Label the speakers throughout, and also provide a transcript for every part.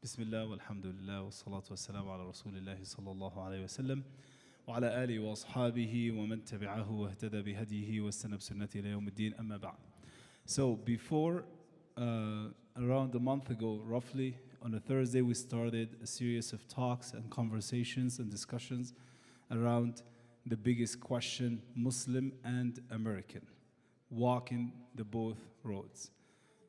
Speaker 1: بسم الله والحمد لله والصلاة والسلام على رسول الله صلى الله عليه وسلم وعلى آله وأصحابه ومن تبعه واهتدى بهديه واستنى بسنته إلى يوم الدين أما بعد. So before, around a month ago, roughly, on a Thursday, we started a series of talks and conversations and discussions around the biggest question, Muslim and American, walking the both roads.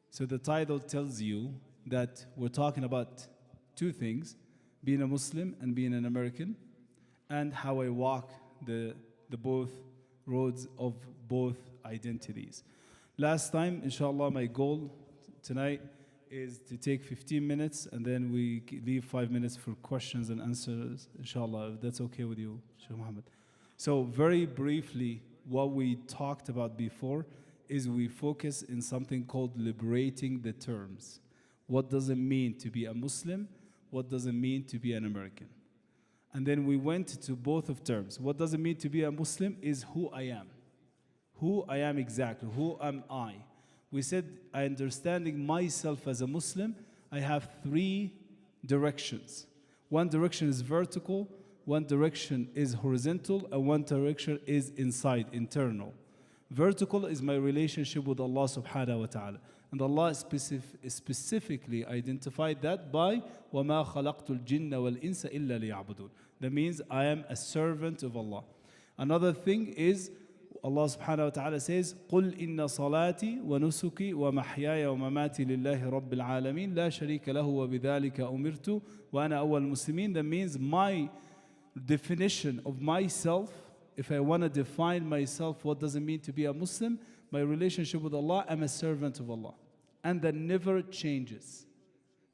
Speaker 1: So the title tells you that we're talking about two things, being a Muslim and being an American, and how I walk the both roads of both identities. Last time, inshallah, my goal tonight is to take 15 minutes and then we leave 5 minutes for questions and answers, inshallah, if that's okay with you, Sheikh Muhammad. So very briefly, what we talked about before is we focus in something called liberating the terms. What does it mean to be a Muslim? What does it mean to be an American? And then we went to both of terms. What does it mean to be a Muslim is who I am. Who I am exactly, who am I? We said, understanding myself as a Muslim, I have three directions. One direction is vertical, one direction is horizontal, and one direction is inside, internal. Vertical is my relationship with Allah subhanahu wa ta'ala. And Allah specifically identified that by وَمَا خَلَقْتُ الْجِنَّ وَالْإِنسَ إِلَّا لِيَعْبُدُونَ. That means I am a servant of Allah. Another thing is Allah subhanahu wa ta'ala says قُلْ إِنَّ صَلَاتِي وَنُسُكِي وَمَحْيَايَ وَمَمَاتِي لِلَّهِ رَبِّ الْعَالَمِينَ لَا شَرِيكَ لَهُ وَبِذَلِكَ أُمِرْتُ وَأَنَا أَوَّلُ الْمُسْلِمِينَ. That means my definition of myself, if I want to define myself, what does it mean to be a Muslim? My relationship with Allah, I'm a servant of Allah. And that never changes.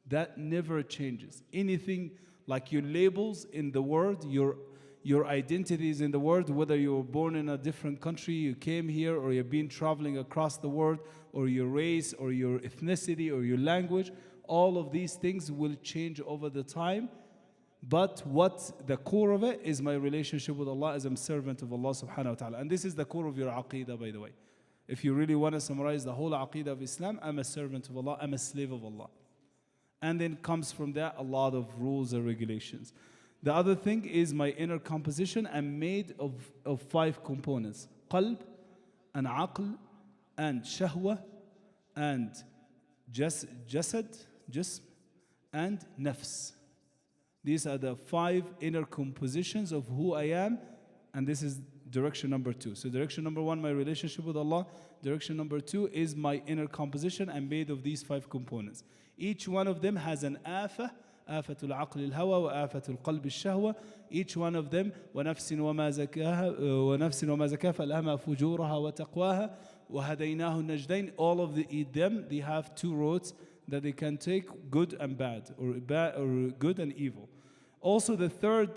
Speaker 1: That never changes. Anything like your labels in the world, your identities in the world, whether you were born in a different country, you came here, or you've been traveling across the world, or your race, or your ethnicity, or your language, all of these things will change over the time. But what the core of it is my relationship with Allah as I'm servant of Allah subhanahu wa ta'ala. And this is the core of your aqeedah, by the way. If you really want to summarize the whole aqeedah of Islam, I'm a servant of Allah, I'm a slave of Allah. And then comes from that a lot of rules and regulations. The other thing is my inner composition. I'm made of 5 components. Qalb, and aql, and shahwa, and jasad, jism, and nafs. These are the 5 inner compositions of who I am, and this is direction number 2. So direction number 1, my relationship with Allah. Direction number 2 is my inner composition. I'm made of these 5 components. Each one of them has an آفة العقل الهوى وآفة القلب الشهوة. Each one of them ونفس وما زكاها فألهمها فجورها وتقواها وهديناه النجدين. All of them, they have 2 roads that they can take, good and bad, or good and evil. Also, the third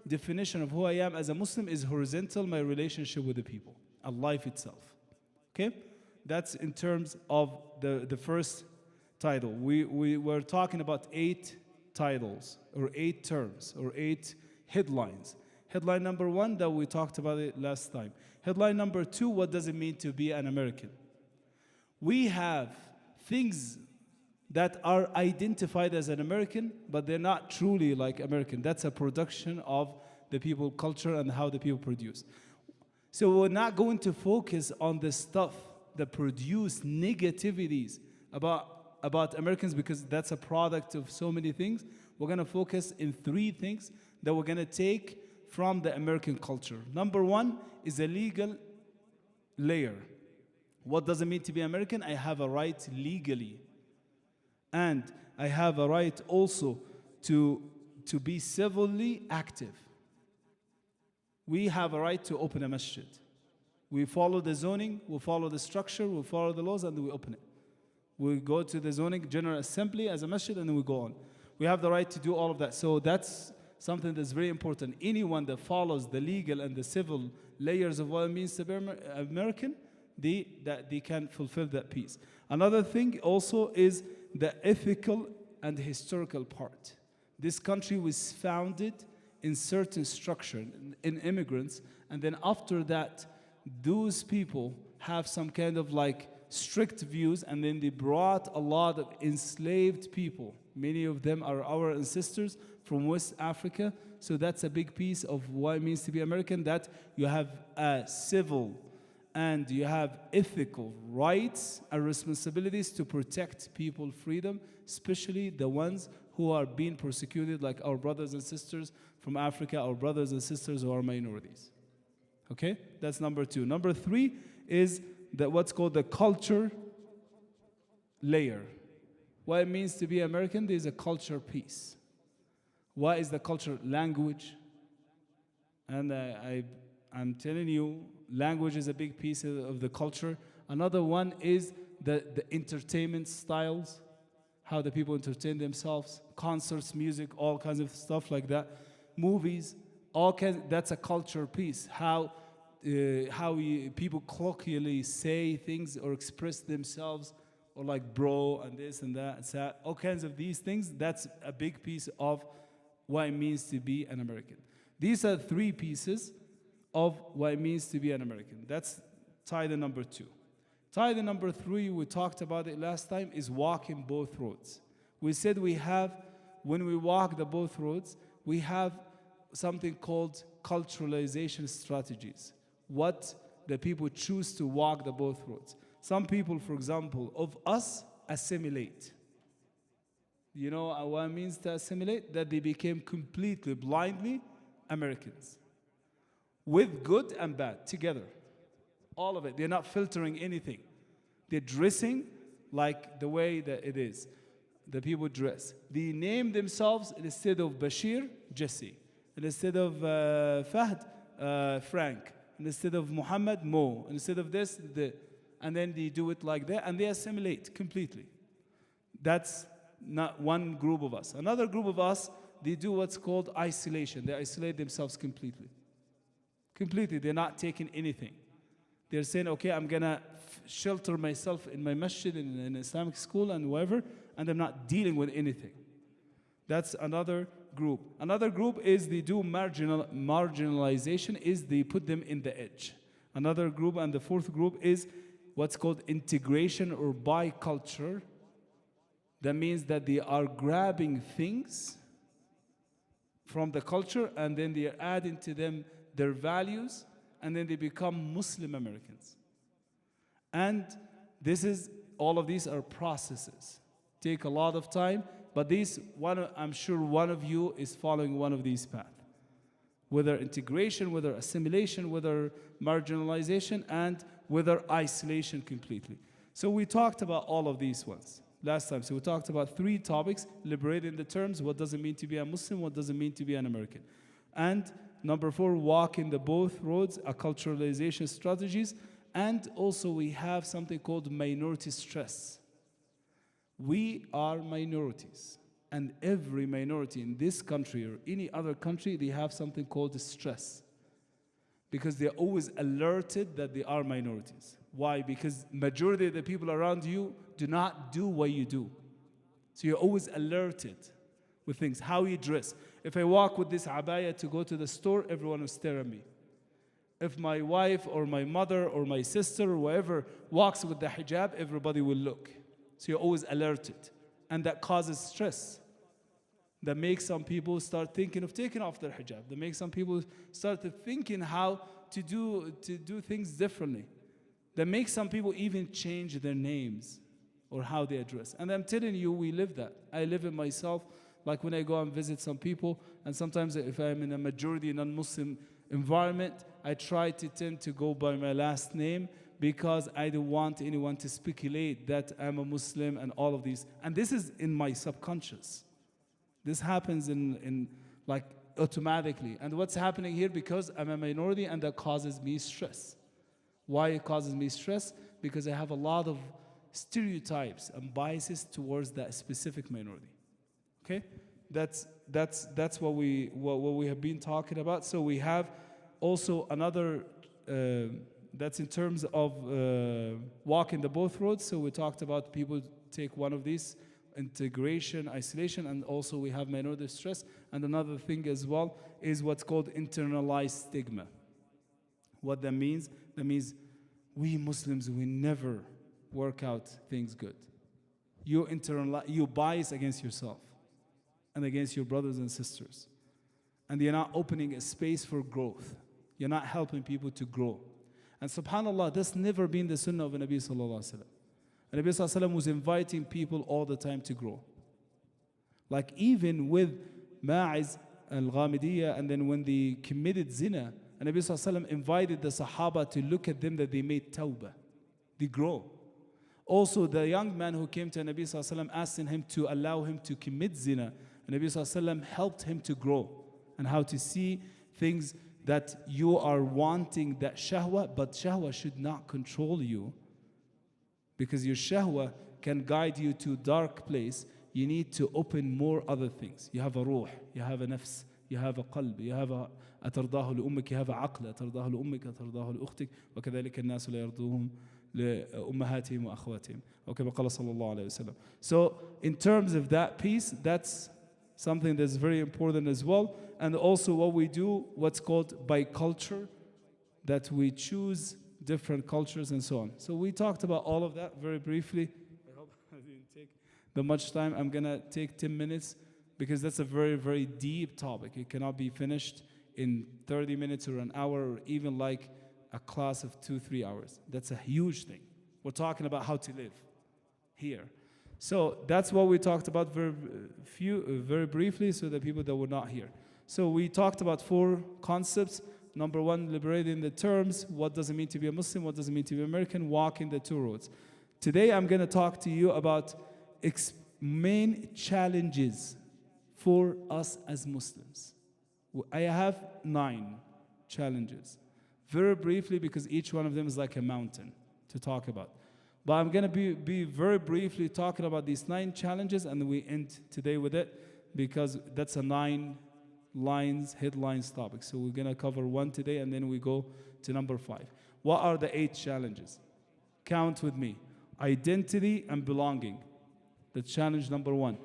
Speaker 1: definition of who I am as a Muslim is horizontal, my relationship with the people, and life itself. Okay? That's in terms of the first title. We were talking about 8 titles, or 8 terms, or 8 headlines. Headline number 1, that we talked about it last time. Headline number 2, what does it mean to be an American? We have things that are identified as an American, but they're not truly like American. That's a production of the people culture and how the people produce. So we're not going to focus on the stuff that produce negativities about Americans, because that's a product of so many things. We're going to focus in 3 things that we're going to take from the American culture. Number 1 is a legal layer. What does it mean to be American? I have a right legally. And I have a right also to be civilly active. We have a right to open a masjid. We follow the zoning, we follow the structure, we follow the laws, and we open it. We go to the zoning general assembly as a masjid, and then we go on. We have the right to do all of that. So that's something that's very important. Anyone that follows the legal and the civil layers of what it means to be American, they can fulfill that piece. Another thing also is the ethical and historical part. This country was founded in certain structure, in immigrants, and then after that, those people have some kind of like strict views, and then they brought a lot of enslaved people Many of them are our ancestors from West Africa. So that's a big piece of what it means to be American, that you have a civil and you have ethical rights and responsibilities to protect people's freedom, especially the ones who are being persecuted, like our brothers and sisters from Africa, our brothers and sisters who are minorities. Okay, that's number two. Number three is what's called the culture layer. What it means to be American, there's a culture piece. What is the culture? Language. And I'm telling you, language is a big piece of the culture. Another one is the entertainment styles, how the people entertain themselves, concerts, music, all kinds of stuff like that, movies, all kinds. That's a culture piece. How people colloquially say things or express themselves, or like bro and this and that, and all kinds of these things. That's a big piece of what it means to be an American. These are three pieces of what it means to be an American. That's tie the number two. Tie the number three, we talked about it last time, is walking both roads. We said when we walk the both roads, we have something called culturalization strategies. What the people choose to walk the both roads. Some people, for example, of us, assimilate. You know what it means to assimilate? That they became completely, blindly Americans. With good and bad, together. All of it. They're not filtering anything. They're dressing like the way that it is. The people dress. They name themselves, instead of Bashir, Jesse. And instead of Fahd, Frank. And instead of Muhammad, Mo. And instead of this, and then they do it like that, and they assimilate completely. That's not one group of us. Another group of us, they do what's called isolation. They isolate themselves completely. Completely, they're not taking anything. They're saying, okay, I'm gonna shelter myself in my masjid, in an Islamic school and whatever, and I'm not dealing with anything. That's another group. Another group is they do marginalization, is they put them in the edge. Another group, and the fourth group, is what's called integration or biculture. That means that they are grabbing things from the culture and then they are adding to them their values, and then they become Muslim Americans. And all of these are processes. Take a lot of time, but I'm sure one of you is following one of these paths. Whether integration, whether assimilation, whether marginalization, and whether isolation completely. So we talked about all of these ones last time. So we talked about three topics: liberating the terms, what does it mean to be a Muslim, what does it mean to be an American. And number four, walking the both roads, acculturalization strategies. And also we have something called minority stress. We are minorities. And every minority in this country or any other country, they have something called stress. Because they're always alerted that they are minorities. Why? Because majority of the people around you do not do what you do. So you're always alerted with things, how you dress. If I walk with this abaya to go to the store, everyone will stare at me. If my wife or my mother or my sister or whoever walks with the hijab, everybody will look. So you're always alerted. And that causes stress. That makes some people start thinking of taking off their hijab. That makes some people start thinking how to do things differently. That makes some people even change their names or how they address. And I'm telling you, we live that. I live it myself. Like when I go and visit some people, and sometimes if I'm in a majority non-Muslim environment, I try to tend to go by my last name because I don't want anyone to speculate that I'm a Muslim and all of these. And this is in my subconscious. This happens in like automatically. And what's happening here? Because I'm a minority, and that causes me stress. Why it causes me stress? Because I have a lot of stereotypes and biases towards that specific minority. Okay? That's what we have been talking about. So we have also another that's in terms of walking the both roads. So we talked about people take one of these: integration, isolation, and also we have minority stress. And another thing as well is what's called internalized stigma. What that means? That means we Muslims, we never work out things good. you bias against yourself and against your brothers and sisters. And you're not opening a space for growth. You're not helping people to grow. And subhanAllah, that's never been the sunnah of the Nabi sallallahu alaihi wasallam. And Nabi sallallahu alaihi wasallam was inviting people all the time to grow. Like even with Ma'iz al-Ghamidiyya, and then when they committed zina, and Nabi sallallahu alaihi wasallam invited the Sahaba to look at them that they made tawbah. They grow. Also, the young man who came to Nabi sallallahu alaihi wasallam asking him to allow him to commit zina, and Nabi sallallahu alaihi wasallam helped him to grow and how to see things that you are wanting, that shahwa, but shahwa should not control you, because your shahwa can guide you to a dark place. You need to open more other things. You have a ruh, you have a nafs, you have a qalb, you have a أترضاه لأمك, you have a عقل, أترضاه لأمك, أترضاه لأختك, وكذلك الناس لا يرضوهم لأمهاتهم وأخواتهم. Okay, قال صلى الله عليه وسلم. So in terms of that piece, that's something that's very important as well. And also what we do, what's called biculture, that we choose different cultures and so on. So we talked about all of that very briefly. I hope I didn't take that much time. I'm going to take 10 minutes because that's a very, very deep topic. It cannot be finished in 30 minutes or an hour or even like a class of 2-3 hours. That's a huge thing. We're talking about how to live here. So that's what we talked about very briefly, so the people that were not here. So we talked about 4 concepts. Number 1, liberating the terms. What does it mean to be a Muslim? What does it mean to be American? Walking the 2 roads. Today I'm going to talk to you about main challenges for us as Muslims. I have 9 challenges. Very briefly, because each one of them is like a mountain to talk about. But I'm going to be very briefly talking about these 9 challenges, and we end today with it, because that's a 9 headlines topic. So we're going to cover 1 today, and then we go to number 5. What are the 8 challenges? Count with me. Identity and belonging. That's challenge number 1.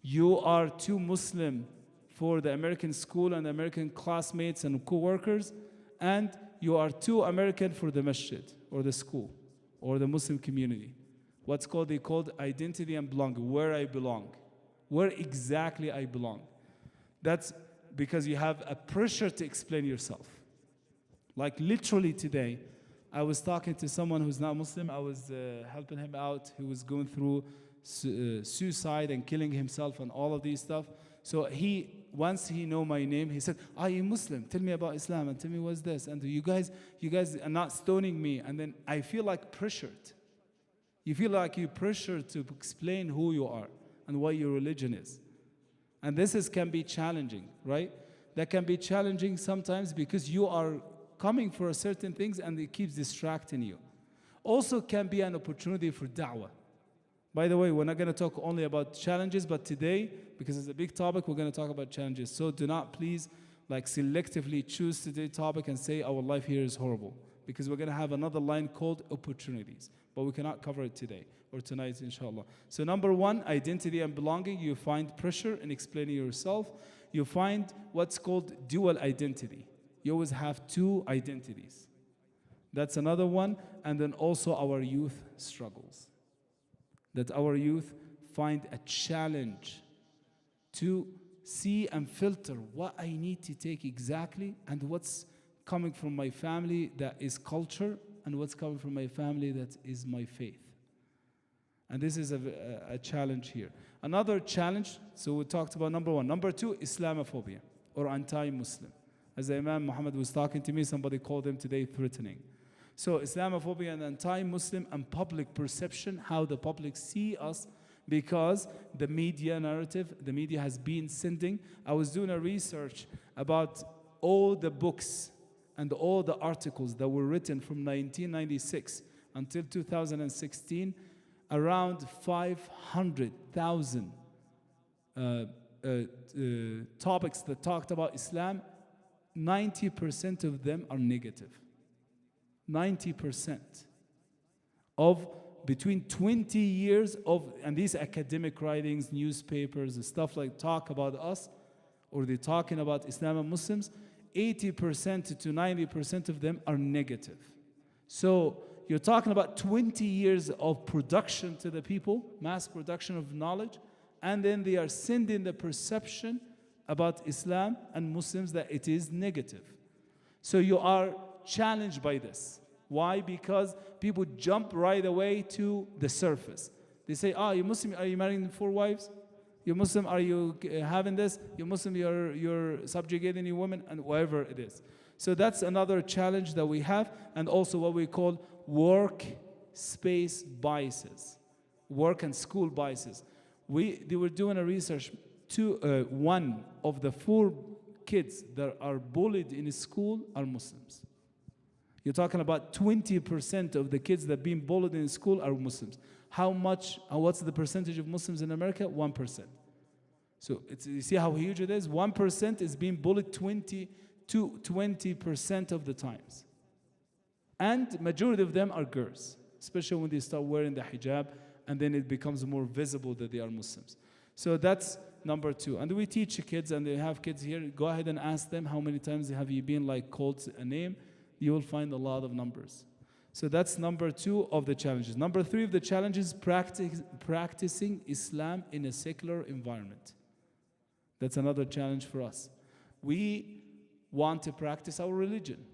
Speaker 1: You are too Muslim for the American school and American classmates and co-workers, and you are too American for the masjid or the school or the Muslim community. They called identity and belonging, where I belong, where exactly I belong. That's because you have a pressure to explain yourself. Like literally today, I was talking to someone who's not Muslim. I was helping him out. He was going through suicide and killing himself and all of these stuff. So once he know my name, he said, "Are you Muslim? Tell me about Islam and tell me what's this. And you guys are not stoning me." And then I feel like pressured. You feel like you're pressured to explain who you are and what your religion is. And can be challenging, right? That can be challenging sometimes because you are coming for certain things and it keeps distracting you. Also can be an opportunity for da'wah. By the way, we're not going to talk only about challenges, but today, because it's a big topic, we're going to talk about challenges. So do not please selectively choose today's topic and say our life here is horrible, because we're going to have another line called opportunities, but we cannot cover it today or tonight, inshallah. So number 1, identity and belonging. You find pressure in explaining yourself. You find what's called dual identity. You always have 2 identities. That's another one. And then also our youth struggles. That our youth find a challenge to see and filter what I need to take exactly, and what's coming from my family that is culture, and what's coming from my family that is my faith. And this is a challenge here. Another challenge, so we talked about number 1. Number 2, Islamophobia or anti-Muslim. As the Imam Muhammad was talking to me, somebody called him today threatening. So Islamophobia and anti-Muslim and public perception, how the public see us, because the media narrative, the media has been sending. I was doing a research about all the books and all the articles that were written from 1996 until 2016, around 500,000 topics that talked about Islam. 90% of them are negative. 90% of between 20 years of, and these academic writings, newspapers, and stuff talk about us, or they're talking about Islam and Muslims, 80% to 90% of them are negative. So you're talking about 20 years of production to the people, mass production of knowledge, and then they are sending the perception about Islam and Muslims that it is negative. So you are challenged by this. Why? Because people jump right away to the surface. They say, you're Muslim, are you marrying 4 wives? You're Muslim, are you having this? You're Muslim, you're subjugating your women, and whatever it is. So that's another challenge that we have, and also what we call work space biases, work and school biases. They were doing a research. 1 of the 4 kids that are bullied in school are Muslims. You're talking about 20% of the kids that are being bullied in school are Muslims. What's the percentage of Muslims in America? 1%. So you see how huge it is? 1% is being bullied 20% of the times. And majority of them are girls, especially when they start wearing the hijab, and then it becomes more visible that they are Muslims. So that's number 2. And we teach kids, and they have kids here, go ahead and ask them how many times have you been called a name. You will find a lot of numbers. So that's number 2 of the challenges. Number 3 of the challenges, practicing Islam in a secular environment. That's another challenge for us. We want to practice our religion,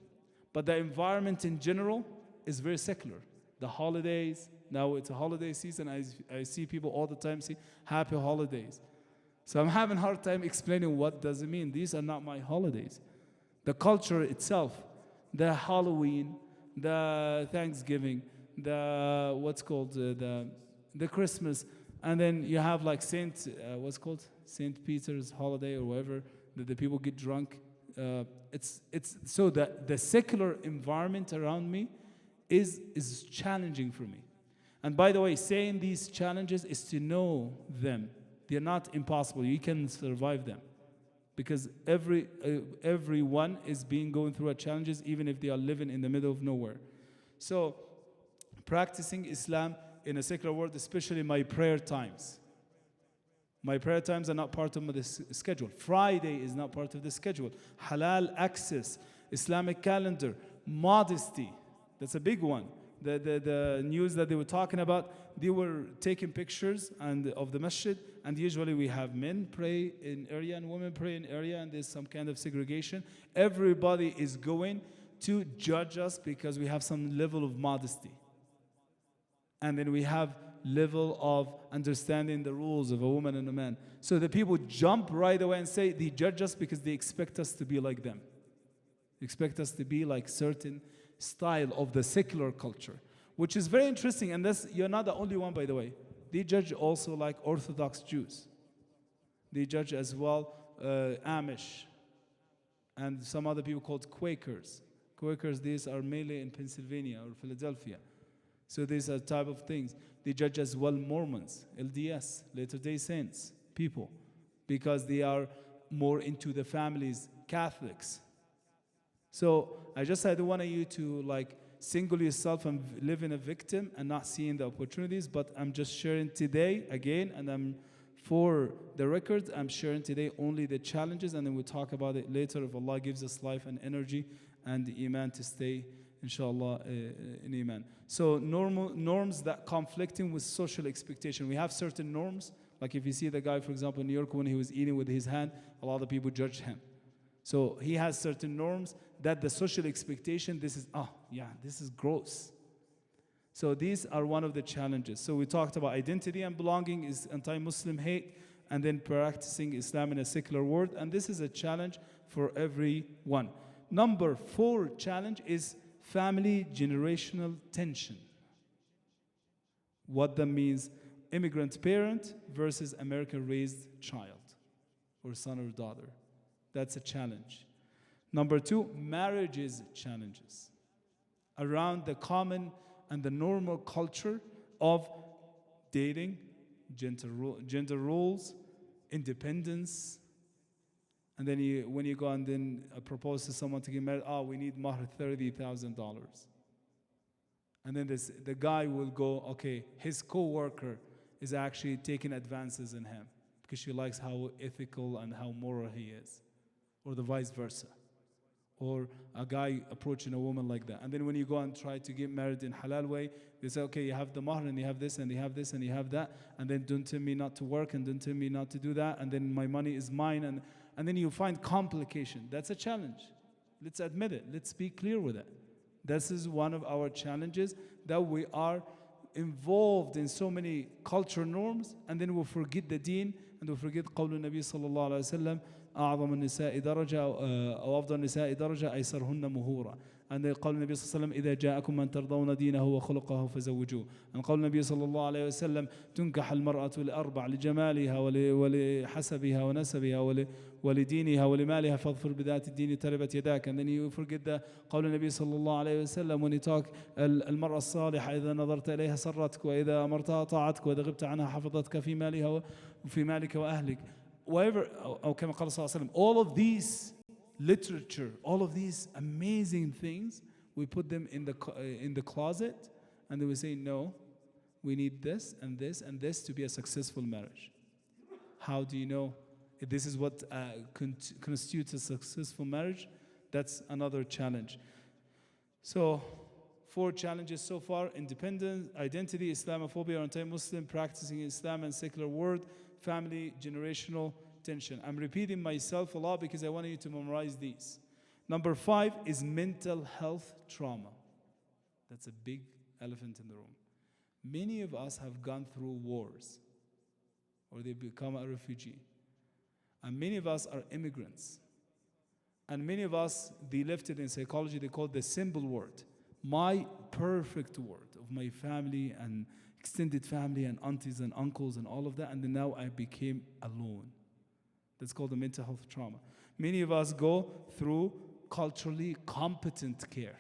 Speaker 1: but the environment in general is very secular. The holidays, now it's a holiday season. I see people all the time say, happy holidays. So I'm having a hard time explaining what does it mean. These are not my holidays. The culture itself, the Halloween, the Thanksgiving, the the Christmas, and then you have Saint Peter's holiday or whatever, that the people get drunk. It's so that the secular environment around me is challenging for me. And by the way, saying these challenges is to know them. They're not impossible. You can survive them, because everyone is going through challenges, even if they are living in the middle of nowhere. So practicing Islam in a secular world, especially my prayer times. My prayer times are not part of the schedule. Friday is not part of the schedule. Halal access, Islamic calendar, modesty. That's a big one. The news that they were talking about, they were taking pictures of the masjid, and usually we have men pray in area and women pray in area, and there's some kind of segregation. Everybody is going to judge us because we have some level of modesty. And then we have level of understanding the rules of a woman and a man. So the people jump right away and say they judge us because they expect us to be like them. They expect us to be like certain style of the secular culture, which is very interesting. And you're not the only one, by the way. They judge also like Orthodox Jews. They judge as well Amish and some other people called Quakers. Quakers, these are mainly in Pennsylvania or Philadelphia. So these are type of things. They judge as well Mormons, LDS, Latter-day Saints, people, because they are more into the families, Catholics. So I don't want you to single yourself and live in a victim and not seeing the opportunities, but I'm just sharing today again, and for the record, I'm sharing today only the challenges, and then we'll talk about it later if Allah gives us life and energy and Iman to stay, inshallah, in Iman. So norms that conflicting with social expectation. We have certain norms, like if you see the guy, for example, in New York, when he was eating with his hand, a lot of people judged him. So he has certain norms that the social expectation, this is gross. So these are one of the challenges. So we talked about identity and belonging is anti-Muslim hate, and then practicing Islam in a secular world. And this is a challenge for everyone. Number 4 challenge is family generational tension. What that means, immigrant parent versus American-raised child or son or daughter. That's a challenge. Number 2, marriages challenges around the common and the normal culture of dating, gender roles, independence. And then when you go and then propose to someone to get married, we need mahr $30,000. And then the guy will go, okay, his co-worker is actually taking advances in him because she likes how ethical and how moral he is, or the vice versa. or a guy approaching a woman like that. And then when you go and try to get married in halal way, they say, okay, you have the mahr and you have this and you have this and you have that, and then don't tell me not to work and don't tell me not to do that, and then my money is mine, and then you find complication. That's a challenge. Let's admit it. Let's be clear with it. This is one of our challenges, that we are involved in so many cultural norms, and then we forget the deen, and we forget قول النبي صلى الله عليه وسلم أعظم النساء درجة أو أفضل النساء درجة أيسرهن مهورا. And قول النبي صلى الله عليه وسلم إذا جاءكم من ترضون دينه وخلقه فزوجوه. And قول النبي صلى الله عليه وسلم تنكح المرأة لأربع: لجمالها ولحسبها ونسبها ولدينها ولمالها فاظفر بذات الدين تربت يداك. And then you forget the قول النبي صلى الله عليه وسلم when you talk المرأة الصالحة إذا نظرت إليها سرتك وإذا أمرتها طاعتك وإذا غبت عنها حفظتك في مالها وفي مالك وأهلك. Whatever, أو كما قال صلى الله عليه وسلم, all of these literature, all of these amazing things, we put them in the closet, and then we say, no, we need this and this and this to be a successful marriage. How do you know if this is what constitutes a successful marriage? That's another challenge. So 4 challenges so far: independence, identity, Islamophobia or anti-Muslim, practicing Islam and secular world, family, generational tension. I'm repeating myself a lot because I want you to memorize these. Number 5 is mental health trauma. That's a big elephant in the room. Many of us have gone through wars, or they become a refugee. And many of us are immigrants. And many of us, they left it in psychology, they call it the symbol word. My perfect word of my family and extended family and aunties and uncles and all of that, and then now I became alone. That's called the mental health trauma. Many of us go through culturally competent care.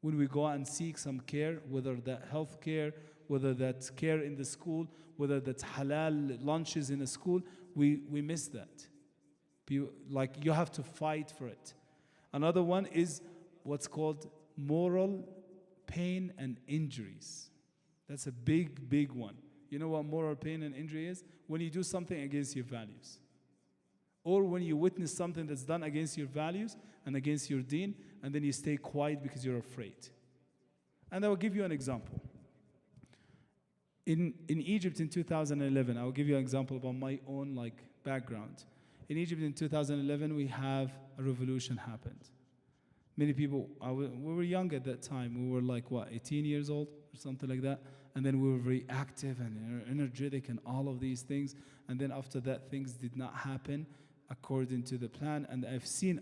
Speaker 1: When we go and seek some care, whether that health care, whether that's care in the school, whether that's halal lunches in a school, we miss that. Like, you have to fight for it. Another one is what's called moral pain and injuries. That's a big, big one. You know what moral pain and injury is? When you do something against your values. Or when you witness something that's done against your values and against your deen, and then you stay quiet because you're afraid. And I will give you an example. In Egypt in 2011, I will give you an example about my own background. In Egypt in 2011, we have a revolution happened. Many people, we were young at that time. We were 18 years old or something like that. And then we were very active and energetic and all of these things. And then after that, things did not happen according to the plan. And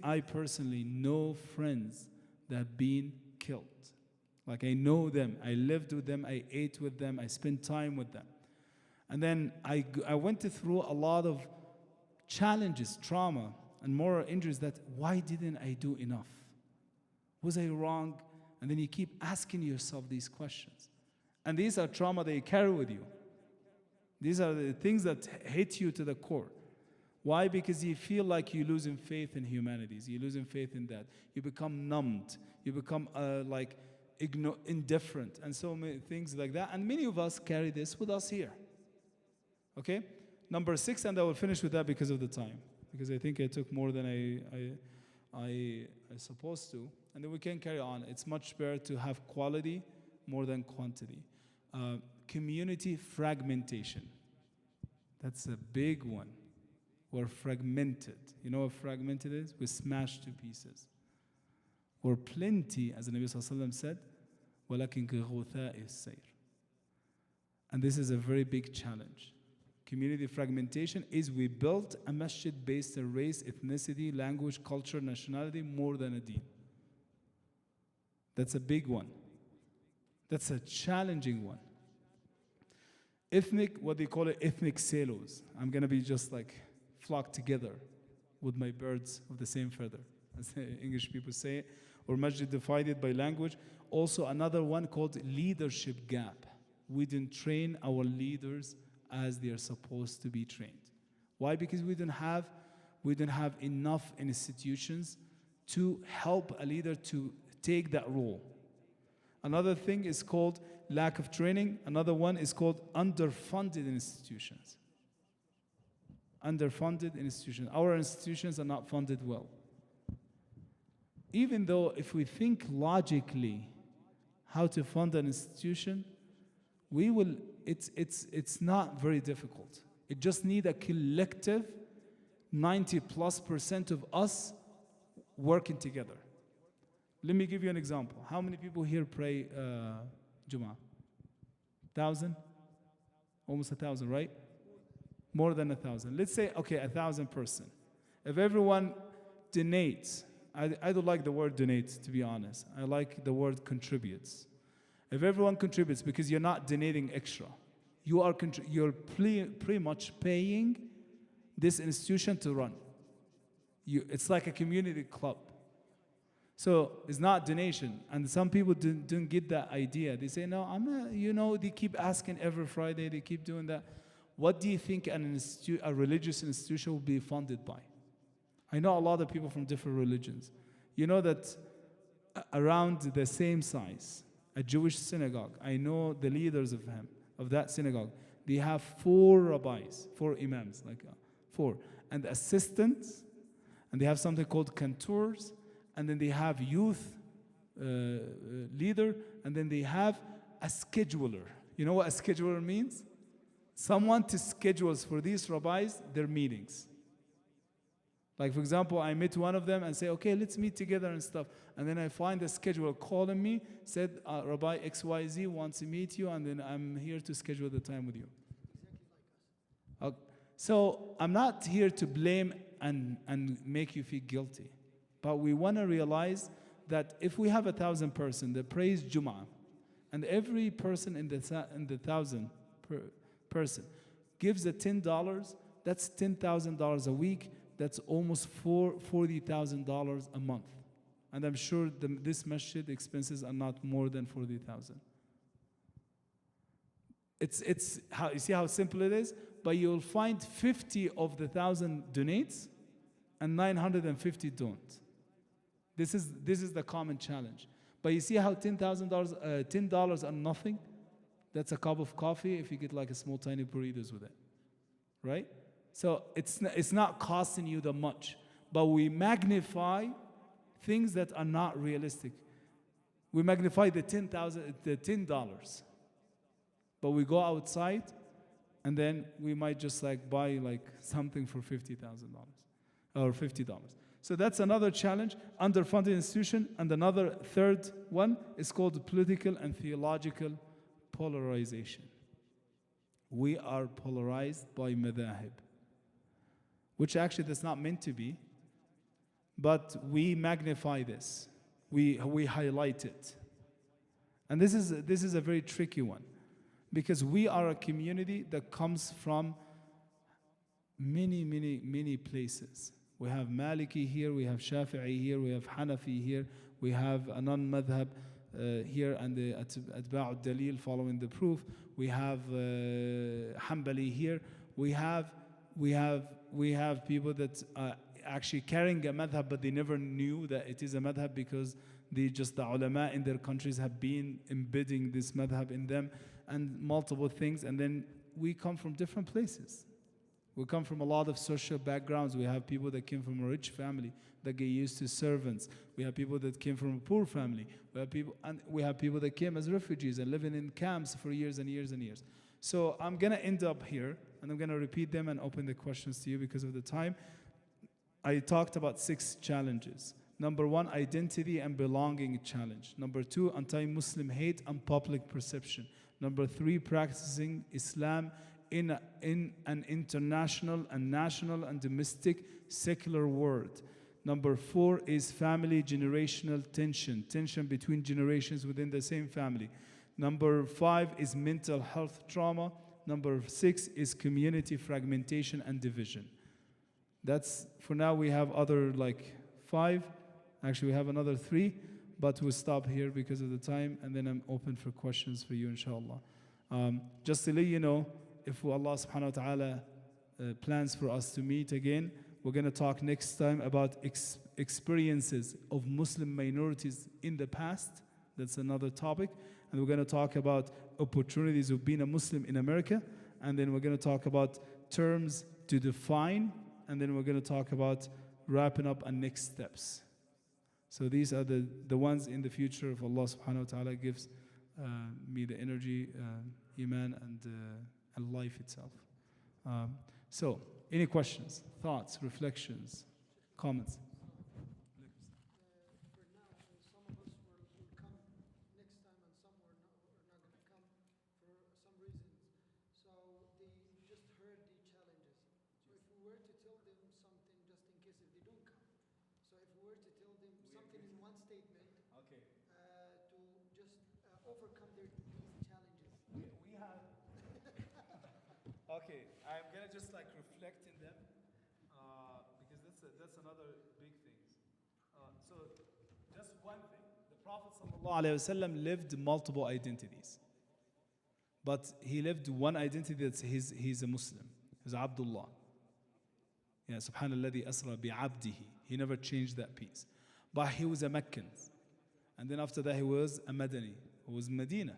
Speaker 1: I personally know friends that have been killed. Like, I know them, I lived with them, I ate with them, I spent time with them. And then I went through a lot of challenges, trauma, and moral injuries that, why didn't I do enough? Was I wrong? And then you keep asking yourself these questions. And these are trauma that you carry with you. These are the things that hit you to the core. Why? Because you feel like you're losing faith in humanity. You're losing faith in that. You become numbed. You become indifferent, and so many things like that. And many of us carry this with us here. Okay? Number 6, and I will finish with that because of the time. Because I think I took more than I supposed to. And then we can carry on. It's much better to have quality more than quantity. Community fragmentation. That's a big one. We're fragmented. You know what fragmented is? We're smashed to pieces. We're plenty, as the Nabi Sallallahu Alaihi Wasallam said, وَلَكِنْ كَغُثَاءِ السَّيْرِ. And this is a very big challenge. Community fragmentation is we built a masjid based on race, ethnicity, language, culture, nationality, more than a deen. That's a big one. That's a challenging one. Ethnic, what they call it, ethnic silos. I'm going to be just flocked together with my birds of the same feather, as the English people say it. Or masjid divided by language. Also another one called leadership gap. We didn't train our leaders as they are supposed to be trained. Why? Because we don't have enough institutions to help a leader to take that role. Another thing is called lack of training. Another one is called underfunded institutions. Underfunded institutions. Our institutions are not funded well. even though if we think logically how to fund an institution, it's not very difficult. It just needs a collective 90+% of us working together. Let me give you an example. How many people here pray Jummah? 1,000? Almost 1,000, right? More than 1,000. Let's say, okay, 1,000 person. If everyone donates, I don't like the word donate, to be honest. I like the word contributes. If everyone contributes, because you're not donating extra, you're pretty much paying this institution to run. It's like a community club. So it's not donation. And some people don't get that idea. They say, no, I'm not, they keep asking every Friday, they keep doing that. What do you think a religious institution will be funded by? I know a lot of people from different religions. You know that around the same size, a Jewish synagogue, I know the leaders of that synagogue, they have 4 rabbis, 4 imams, like 4, and assistants, and they have something called cantors, and then they have youth leader, and then they have a scheduler. You know what a scheduler means? Someone to schedule for these rabbis their meetings. Like, for example, I met one of them and say, okay, let's meet together and stuff. And then I find the scheduler calling me, said, Rabbi XYZ wants to meet you, and then I'm here to schedule the time with you. Okay. So I'm not here to blame and make you feel guilty. But we want to realize that if we have 1,000 person that prays Jummah, and every person in the 1,000 person gives a $10, that's $10,000 a week. That's almost $40,000 a month. And I'm sure this masjid expenses are not more than $40,000. It's how you see how simple it is? But you'll find 50 of the 1,000 donates and 950 don't. This is the common challenge. But you see how $10 are nothing? That's a cup of coffee if you get like a small tiny burritos with it. Right? So it's not costing you that much, but we magnify things that are not realistic. We magnify the $10, but we go outside, and then we might just like buy like something for $50,000 or $50. So that's another challenge, underfunded institution, and another third one is called political and theological polarization. We are polarized by madhahib, which actually that's not meant to be, but we magnify this. We highlight it. And this is a very tricky one, because we are a community that comes from many places. We have Maliki here, we have Shafi'i here, we have Hanafi here, we have a non-madhab here, and the Atba'u Dalil following the proof. We have Hanbali here. We have people that are actually carrying a madhab, but they never knew that it is a madhab because the ulama in their countries have been embedding this madhab in them, and multiple things. And then we come from different places. We come from a lot of social backgrounds. We have people that came from a rich family that get used to servants. We have people that came from a poor family. We have people that came as refugees and living in camps for years and years and years. So I'm going to end up here, and I'm going to repeat them and open the questions to you because of the time. I talked about 6 challenges. Number 1, identity and belonging challenge. Number 2, anti-Muslim hate and public perception. Number 3, practicing Islam in an international and national and domestic secular world. Number 4 is family generational tension between generations within the same family. Number 5 is mental health trauma. Number 6 is community fragmentation and division. That's, for now we have other like 5. Actually, we have another 3, but we'll stop here because of the time, and then I'm open for questions for you, inshallah. Just to let you know, if Allah subhanahu wa ta'ala plans for us to meet again, we're going to talk next time about experiences of Muslim minorities in the past. That's another topic. And we're going to talk about opportunities of being a Muslim in America. And then we're going to talk about terms to define. And then we're going to talk about wrapping up and next steps. So these are the ones in the future, if Allah subhanahu wa ta'ala gives me the energy, iman, and life itself. So, any questions, thoughts, reflections, comments? Okay, I'm gonna just like reflect in them because that's another big thing. So just one thing, the Prophet ﷺ lived multiple identities, but he lived one identity that's he's a Muslim. He's Abdullah. Yeah, Subhanalladhi asra bi'abdihi. He never changed that piece. But he was a Meccan. And then after that he was a Madani. He was Medina.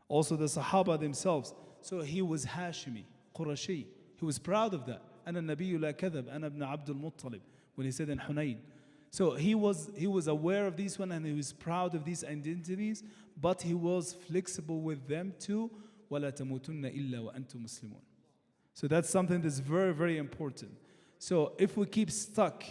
Speaker 1: Also the Sahaba themselves. So he was Hashimi, Qurashi. He was proud of that. أنا النبي لا كذب أنا ابن عبد المطلب. When he said in Hunayn. So he was aware of these one and he was proud of these identities, but he was flexible with them too. وَلَا تَمُوتُنَّ إِلَّا وَأَنْتُمْ مُسْلِمُونَ. So that's something that's very, very important. So if we keep stuck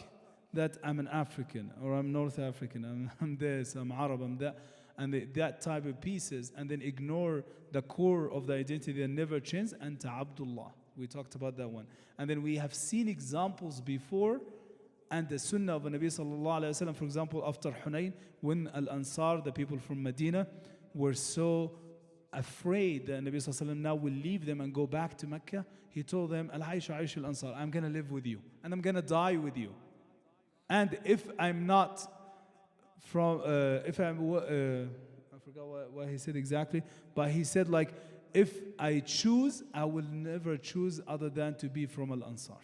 Speaker 1: that I'm an African or I'm North African, I'm this, I'm Arab, I'm that, and that type of pieces, and then ignore the core of the identity that never changes, Anta Abdullah. We talked about that one. And then we have seen examples before, and the sunnah of the Nabi sallallahu alayhi wa sallam, for example, after Hunayn, when Al-Ansar, the people from Medina, were so afraid that Nabi sallallahu alayhi wa sallam now will leave them and go back to Mecca, he told them, Al-Aisha Aish Al-Ansar, I'm going to live with you, and I'm going to die with you. And if I'm not from, I forgot what he said exactly, but he said like, if I choose, I will never choose other than to be from Al-Ansar.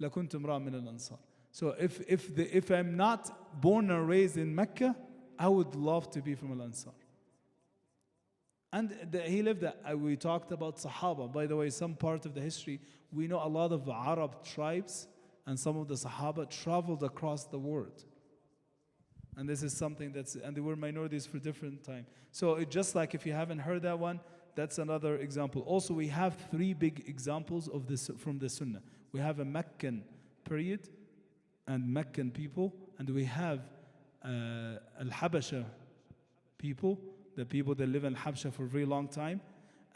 Speaker 1: لَكُنْتُ امْرَأً مِنَ الْأَنصَارِ. So if I'm not born and raised in Mecca, I would love to be from Al-Ansar. And he lived that. We talked about Sahaba. By the way, some part of the history, we know a lot of Arab tribes and some of the Sahaba traveled across the world. And this is something and they were minorities for different time. So it just like if you haven't heard that one, that's another example. Also, we have three big examples of this from the Sunnah. We have a Meccan period and Meccan people, and we have Al-Habasha people, the people that live in Habasha for a very long time.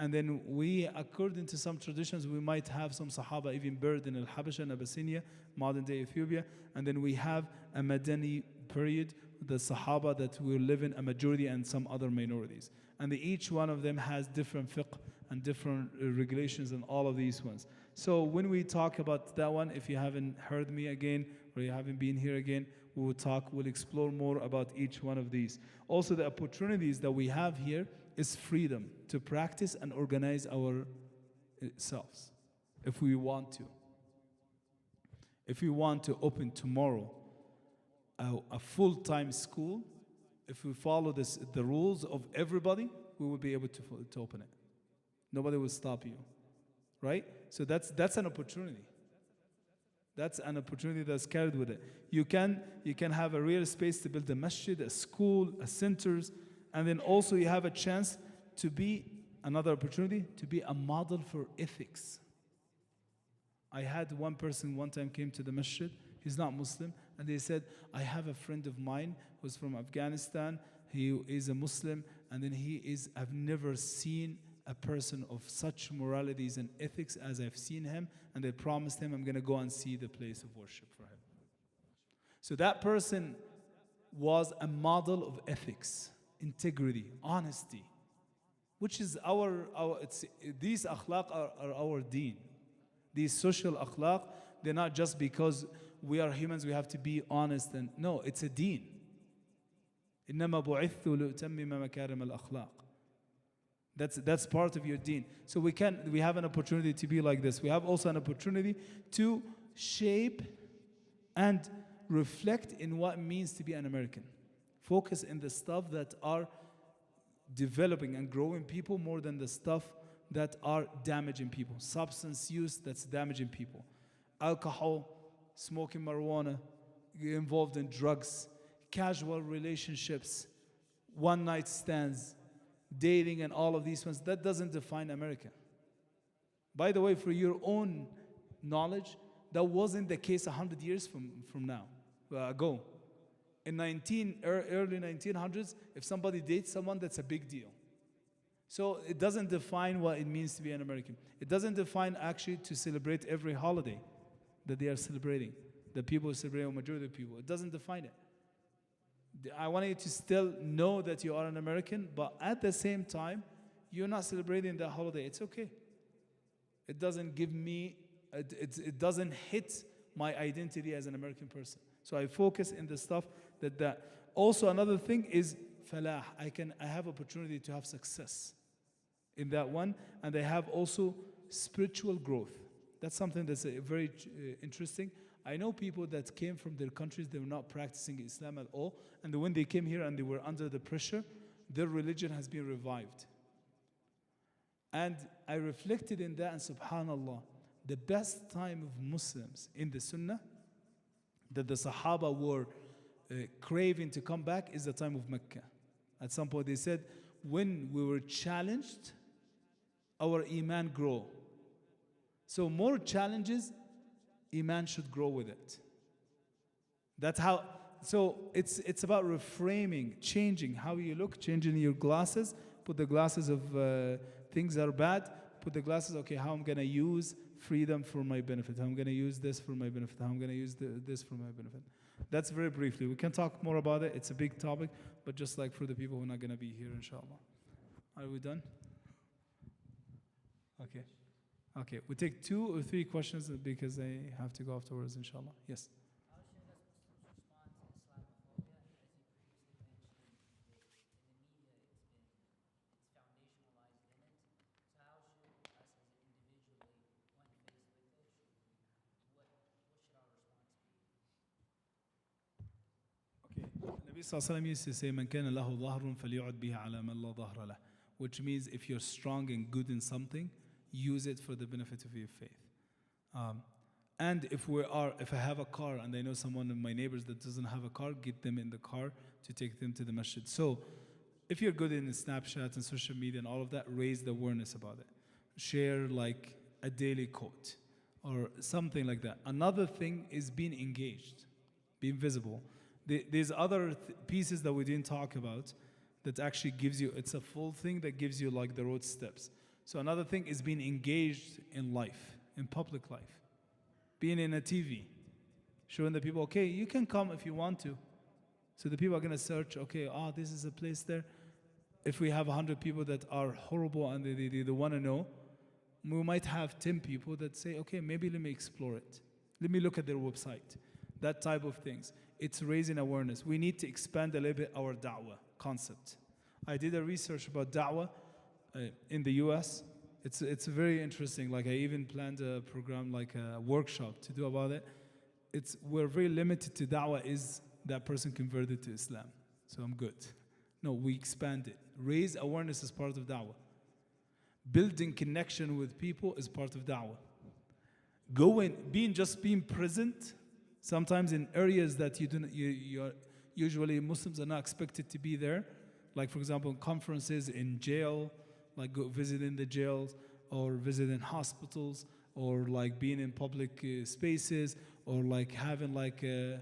Speaker 1: And then we, according to some traditions, we might have some Sahaba even buried in Al-Habasha and Abyssinia, modern day Ethiopia. And then we have a Madani period, the Sahaba that will live in a majority and some other minorities. And each one of them has different fiqh and different regulations and all of these ones. So when we talk about that one, if you haven't heard me again or you haven't been here again, we'll explore more about each one of these. Also, the opportunities that we have here is freedom to practice and organize ourselves if we want to. If we want to open tomorrow a full-time school, if we follow the rules of everybody, we will be able to open it. Nobody will stop you, right? So that's an opportunity. That's an opportunity that's carried with it. You can have a real space to build a masjid, a school, a centers, and then also you have a chance to be, another opportunity, to be a model for ethics. I had one person one time came to the masjid, he's not Muslim, and they said, I have a friend of mine who's from Afghanistan, he is a Muslim, and then I've never seen a person of such moralities and ethics as I've seen him, and they promised him, I'm going to go and see the place of worship for him. So that person was a model of ethics, integrity, honesty, which is these akhlaq are our deen. These social akhlaq, they're not just because we are humans, we have to be honest, and no, it's a deen. إِنَّمَا بُعِثُّ لِأُتَمِّمَ مَكَارِمَ الْأَخْلَاقِ. That's part of your deen. So we have an opportunity to be like this. We have also an opportunity to shape and reflect in what it means to be an American. Focus in the stuff that are developing and growing people more than the stuff that are damaging people. Substance use that's damaging people. Alcohol, smoking marijuana, involved in drugs, casual relationships, one night stands, dating, and all of these ones. That doesn't define America. By the way, for your own knowledge, that wasn't the case 100 years from now ago. In early 1900s, if somebody dates someone, that's a big deal. So it doesn't define what it means to be an American. It doesn't define actually to celebrate every holiday that they are celebrating. The people celebrate, a majority of people. It doesn't define it. I want you to still know that you are an American, but at the same time, you're not celebrating that holiday. It's okay. It doesn't give me, it doesn't hit my identity as an American person. So I focus in the stuff that. Also, another thing is falah. I have opportunity to have success in that one, and I have also spiritual growth. That's something that's very interesting. I know people that came from their countries, they were not practicing Islam at all, and when they came here and they were under the pressure, their religion has been revived. And I reflected in that, and subhanAllah, the best time of Muslims in the Sunnah that the Sahaba were craving to come back is the time of Mecca. At some point they said, when we were challenged, our Iman grow. So more challenges, Iman should grow with it. That's how, so it's about reframing, changing how you look, changing your glasses, put the glasses of things that are bad, put the glasses, okay, how I'm going to use freedom for my benefit, how I'm going to use this for my benefit, how I'm going to use this for my benefit. That's very briefly. We can talk more about it. It's a big topic, but just like for the people who are not going to be here, inshallah. Are we done? Okay. Okay, we take 2 or 3 questions because I have to go afterwards, inshallah. Yes.
Speaker 2: How should us Muslims respond to Islamophobia? As you previously mentioned, in the media, it's foundationalized in it. So how should us as individually, when faced with it, what should our response be?
Speaker 1: Okay. Nabi Sallallahu Alaihi Wasallam used to say, "Man kana lahu dhahrun falyu'ad bihi ala man la dhahra lah," which means if you're strong and good in something, use it for the benefit of your faith. And if I have a car and I know someone of my neighbors that doesn't have a car, get them in the car to take them to the masjid. So if you're good in Snapchat and social media and all of that, raise the awareness about it. Share like a daily quote or something like that. Another thing is being engaged, being visible. There's other pieces that we didn't talk about that actually gives you, it's a full thing that gives you like the road steps. So another thing is being engaged in life, in public life. Being in a TV, showing the people, okay, you can come if you want to. So the people are going to search, okay, this is a place there. If we have 100 people that are horrible and they want to know, we might have 10 people that say, okay, maybe let me explore it. Let me look at their website. That type of things. It's raising awareness. We need to expand a little bit our da'wah concept. I did a research about da'wah in the US. It's very interesting. Like I even planned a program, like a workshop to do about it. We're very limited to da'wah is that person converted to Islam. So I'm good. No, we expand it. Raise awareness is part of da'wah. Building connection with people is part of da'wah. Being present, sometimes in areas that you're usually Muslims are not expected to be there. Like for example, conferences in jail, like go visiting the jails or visiting hospitals or like being in public spaces or like having like an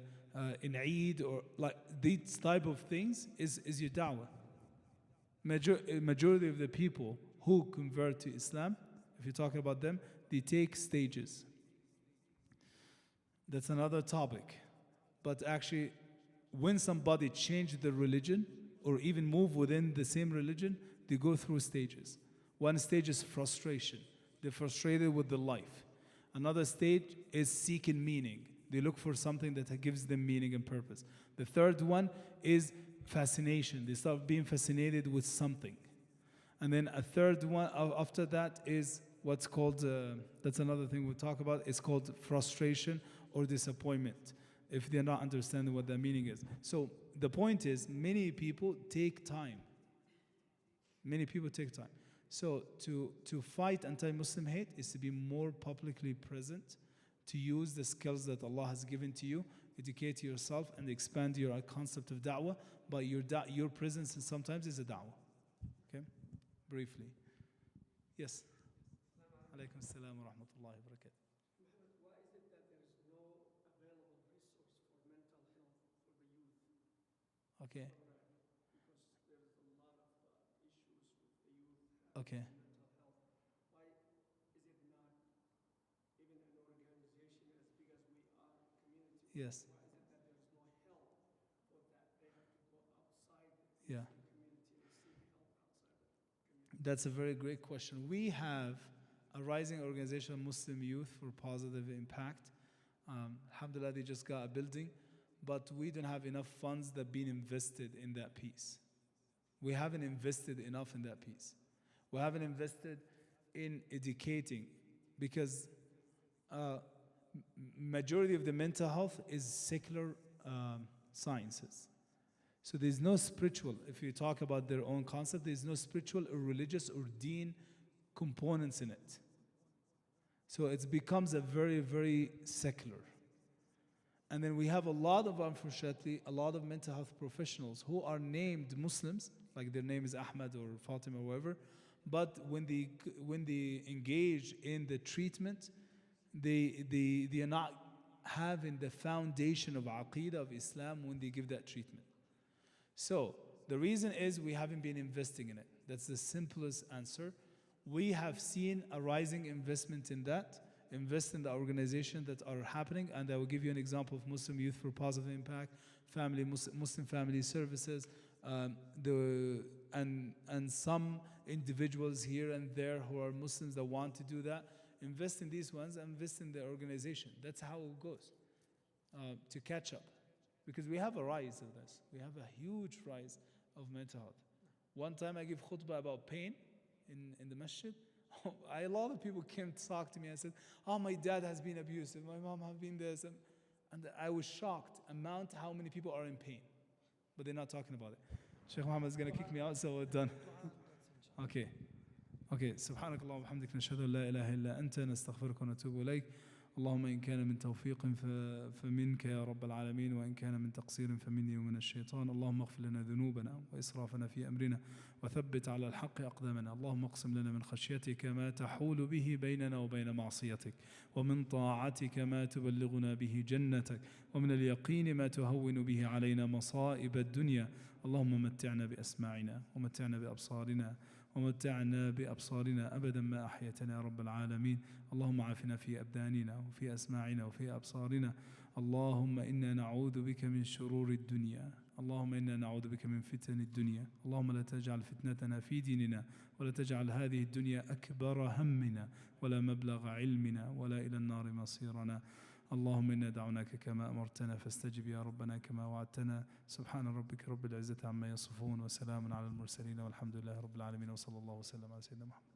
Speaker 1: Eid or like these type of things is your da'wah. Majority of the people who convert to Islam, if you're talking about them, they take stages. That's another topic. But actually, when somebody changes their religion or even move within the same religion, they go through stages. One stage is frustration. They're frustrated with the life. Another stage is seeking meaning. They look for something that gives them meaning and purpose. The third one is fascination. They start being fascinated with something. And then a third one after that is what's called, that's another thing we'll talk about, it's called frustration or disappointment, if they're not understanding what that meaning is. So the point is, many people take time. Many people take time. So to fight anti-Muslim hate is to be more publicly present, to use the skills that Allah has given to you, educate yourself, and expand your concept of da'wah. But your presence sometimes is a da'wah. Okay? Briefly. Yes. Alaykum assalam wa rahmatullahi wa barakatuh.
Speaker 3: Muhammad, why is it that there is no available resource for mental health for the youth?
Speaker 1: Okay.
Speaker 3: Because there is a lot of issues with the youth
Speaker 1: Okay.
Speaker 3: mental health. Why is it not even an organization as big as we are, community?
Speaker 1: Yes.
Speaker 3: Why is it that there is no help for that? They have to go outside
Speaker 1: Yeah.
Speaker 3: the community and seek help outside the community.
Speaker 1: That's a very great question. We have a rising organization, Muslim Youth for Positive Impact. Alhamdulillah, they just got a building, but we don't have enough funds that been invested in that piece. We haven't invested enough in that piece. We haven't invested in educating because majority of the mental health is secular sciences. So there's no spiritual, if you talk about their own concept, there's no spiritual or religious or deen components in it. So it becomes a very, very secular. And then we have a lot of, unfortunately, a lot of mental health professionals who are named Muslims, like their name is Ahmad or Fatima or whoever, but when they engage in the treatment, they are not having the foundation of Aqeedah of Islam when they give that treatment. So the reason is we haven't been investing in it. That's the simplest answer. We have seen a rising investment in that, invest in the organization that are happening, and I will give you an example of Muslim Youth for Positive Impact, Muslim Family Services, and some individuals here and there who are Muslims that want to do that. Invest in these ones, and invest in the organization. That's how it goes, to catch up. Because we have a rise of this. We have a huge rise of mental health. One time I give khutbah about pain in the masjid. A lot of people came to talk to me and said, oh, my dad has been abusive, my mom has been this. And I was shocked amount how many people are in pain. But they're not talking about it. Sheikh Muhammad is going to kick me out, so we're done. Okay. سبحانك اللهم وبحمدك نشهد أن لا إله إلا أنت نستغفرك ونتوب إليك. اللهم إن كان من توفيق فمنك يا رب العالمين وإن كان من تقصير فمني ومن الشيطان. اللهم اغفر لنا ذنوبنا وإسرافنا في أمرنا وثبت على الحق أقدامنا. اللهم اقسم لنا من خشيتك ما تحول به بيننا وبين معصيتك ومن طاعتك ما تبلغنا به جنتك ومن اليقين ما تهون به علينا مصائب الدنيا. اللهم متعنا بأسماعنا ومتعنا بأبصارنا ومتعنا بأبصارنا أبدا ما أحيتنا يا رب العالمين. اللهم عافنا في أبداننا وفي أسماعنا وفي أبصارنا. اللهم إنا نعوذ بك من شرور الدنيا. اللهم إنا نعوذ بك من فتن الدنيا. اللهم لا تجعل فتنتنا في ديننا ولا تجعل هذه الدنيا أكبر همنا ولا مبلغ علمنا ولا إلى النار مصيرنا. اللهم إنا دعوناك كما أمرتنا فاستجب يا ربنا كما وعدتنا. سبحان ربك رب العزة عما يصفون وسلام على المرسلين والحمد لله رب العالمين وصلى الله وسلم على سيدنا محمد.